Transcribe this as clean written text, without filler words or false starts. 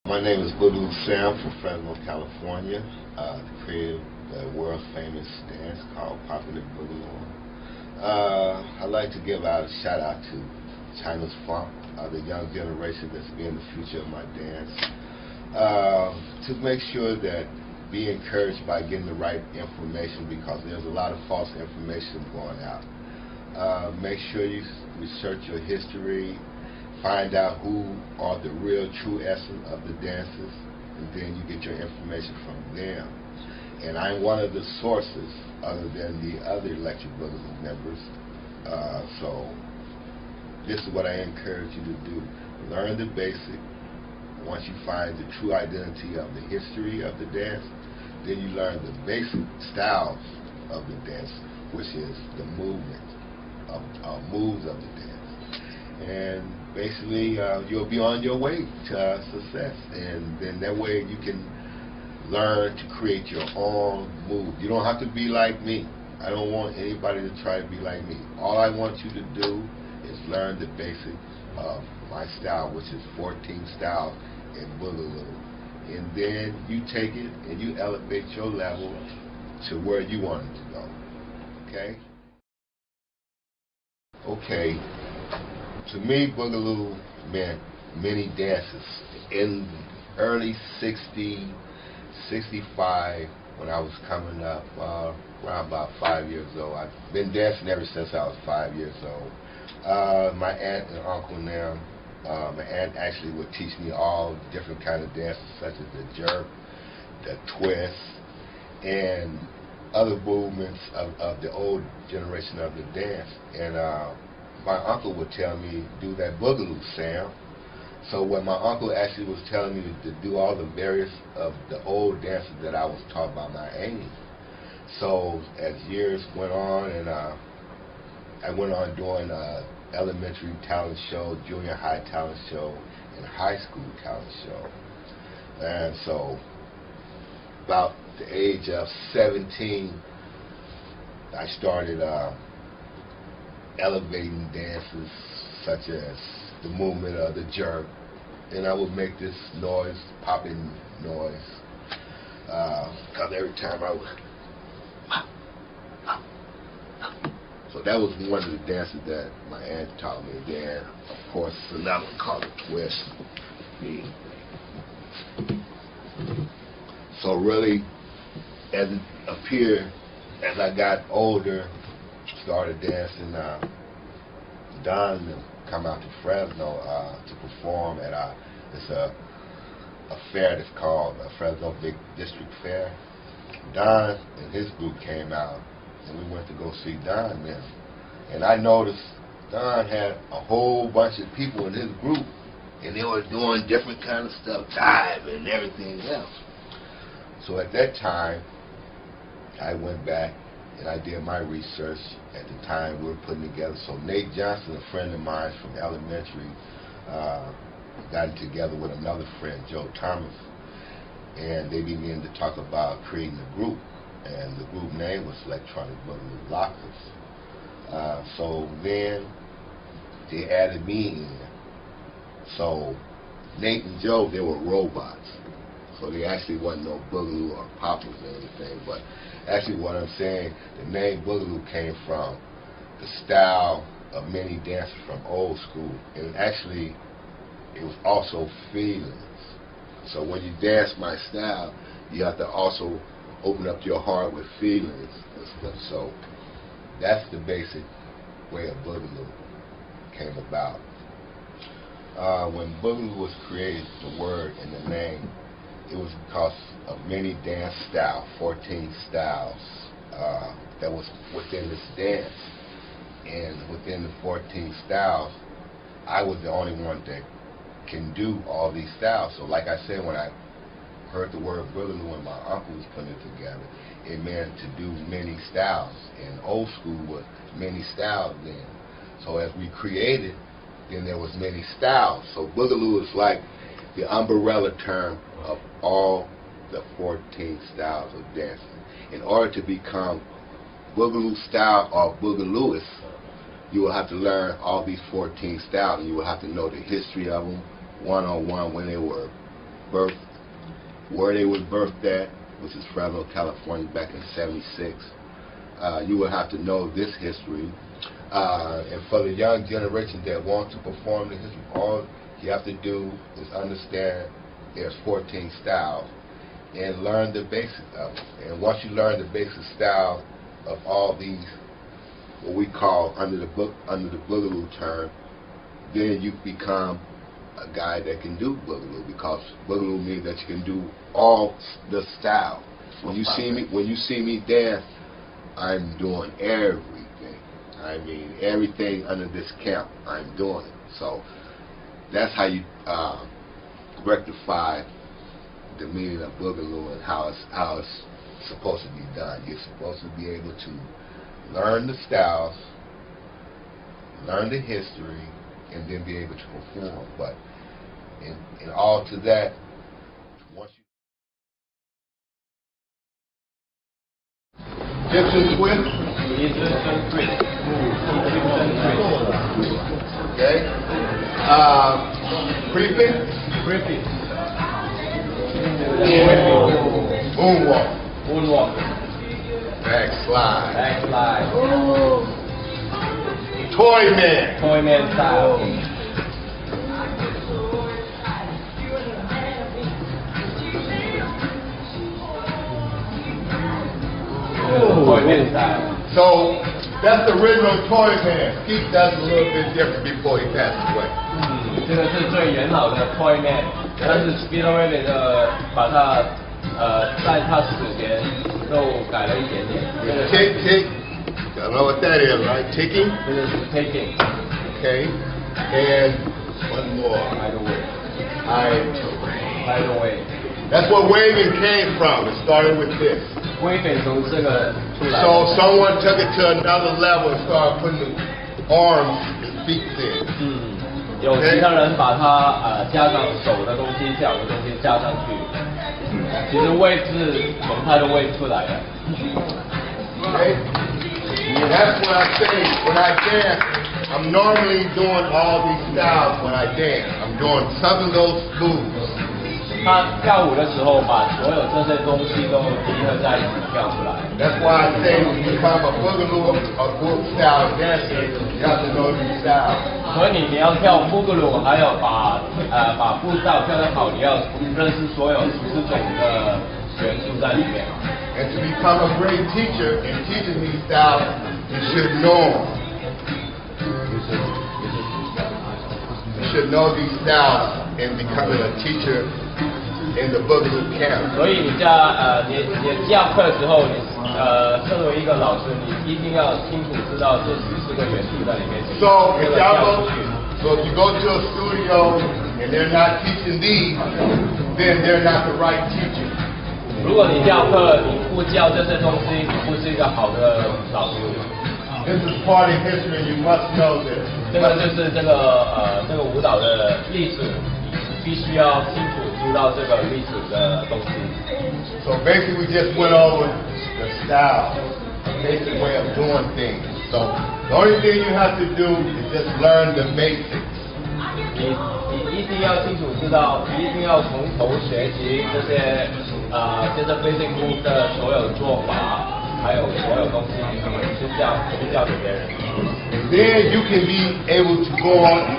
My name is Boogaloo Sam from Fresno, California, created the world famous dance called Popular Boogaloo. I'd like to give out a shout out to China's Funk, the young generation that's being the future of my dance. To make sure that be encouraged by getting the right information, because there's a lot of false information going out. Make sure you research your history, find out who are the real true essence of the dancers, and then you get your information from them. And I'm one of the sources other than the other Electric Boogaloo members. So this is what I encourage you to do. Learn the basic. Once you find the true identity of the history of the dance, then you learn the basic styles of the dance, which is the movement of moves of the dance. And basically, you'll be on your way to success. And then that way you can learn to create your own move. You don't have to be like me. I don't want anybody to try to be like me. All I want you to do is learn the basics of my style, which is 14 styles in Boogaloo. And then you take it and you elevate your level to where you want it to go. Okay? Okay. To me, Boogaloo meant many dances. In early 60, 65, when I was coming up, around about 5 years old. I've been dancing ever since I was 5 years old. My aunt and uncle now, my aunt actually would teach me all different kinds of dances, such as the jerk, the twist, and other movements of the old generation of the dance. And my uncle would tell me, do that Boogaloo Sam. So when my uncle actually was telling me to do all the various of the old dances that I was taught by my aunt. So as years went on, and I went on doing elementary talent show, junior high talent show, and high school talent show. And so about the age of 17, I started elevating dances such as the movement of the jerk, and I would make this noise, popping noise, because every time I would. So that was one of the dances that my aunt taught me. Then, of course, another one called a twist. So really, as it appeared, as I got older, started dancing, Don come out to Fresno to perform at it's a fair that's called Fresno Big District Fair. Don and his group came out, and we went to go see Don then. And I noticed Don had a whole bunch of people in his group, and they were doing different kind of stuff, jive and everything else. So at that time, I went back and I did my research. At the time we were putting together. So Nate Johnson, a friend of mine from elementary, got together with another friend, Joe Thomas, and they began to talk about creating a group. And the group name was Electronic Boogaloo Lockers. So then they added me in. So Nate and Joe, they were robots. So they actually wasn't no Boogaloo or poppers or anything, but actually what I'm saying, the name Boogaloo came from the style of many dances from old school. And actually, it was also feelings. So when you dance my style, you have to also open up your heart with feelings and stuff. So that's the basic way of Boogaloo came about. When Boogaloo was created, the word and the name, it was because of many dance styles, 14 styles that was within this dance. And within the 14 styles, I was the only one that can do all these styles. So like I said, when I heard the word Boogaloo and my uncle was putting it together, it meant to do many styles. And old school was many styles then. So as we created, then there was many styles. So Boogaloo is like the umbrella term of all the 14 styles of dancing. In order to become Boogaloo style or Boogalooist, you will have to learn all these 14 styles, and you will have to know the history of them, one-on-one, when they were birth, where they was birthed at, which is Fresno, California, back in '76. You will have to know this history. And for the young generation that want to perform the history, all you have to do is understand there's 14 styles and learn the basics of it. And once you learn the basic style of all these, what we call under the Boogaloo term, then you become a guy that can do Boogaloo, because Boogaloo means that you can do all the style. When you see me dance, I'm doing everything. I mean, everything under this camp, I'm doing it. So that's how you rectify the meaning of Boogaloo and how it's supposed to be done. You're supposed to be able to learn the styles, learn the history, and then be able to perform. But in all to that, once you Egyptian twist. Okay. Creeping. Moonwalk. Backslide. Toy man style. So that's the original Toy Man. Pete does a little bit different before he passed away. 这个是最元老的 Toy Man， 但是 Speedway 的把它在他死前又改了一点点。Tick. I know what that is, right? Ticking. This is taking. Okay. And one more. By the way. That's where waving came from. It started with this. Waving 从这个出来。So someone took it to another level and started putting the arms and feet in. 有其他人把它加上手的东西、脚的东西加上去。其实位置从它的位出来的。Okay. That's what I say when I dance. I'm normally doing all these styles when I dance. I'm doing some of those moves. 他跳舞的时候，把所有这些东西都集合在一起跳出来。That's why I say when you become a Boogaloo, a book style dancer, you have to know these styles. 所以你要跳 Boogaloo， 还有把步道跳得好，你要认识所有10种的元素在里面。And to become a great teacher in teaching these styles, you should know them. You should know these styles in becoming a teacher in the Boogaloo camp. 所以你教课的时候，身为一个老师，你一定要清楚知道这14个元素在里面。So if you go to a studio and they're not teaching these, then they're not the right teacher. 如果你教课，你不教这些东西，你不是一个好的老师。This is part of history. You must know this. 这个就是这个舞蹈的历史，你必须要清楚知道这个历史的东西。So basically, we just went over the style, the basic way of doing things. So the only thing you have to do is just learn the basics. 你一定要清楚知道，你一定要从头学习这些basic move 的所有做法，还有所有东西，去教给别人。And then you can be able to go on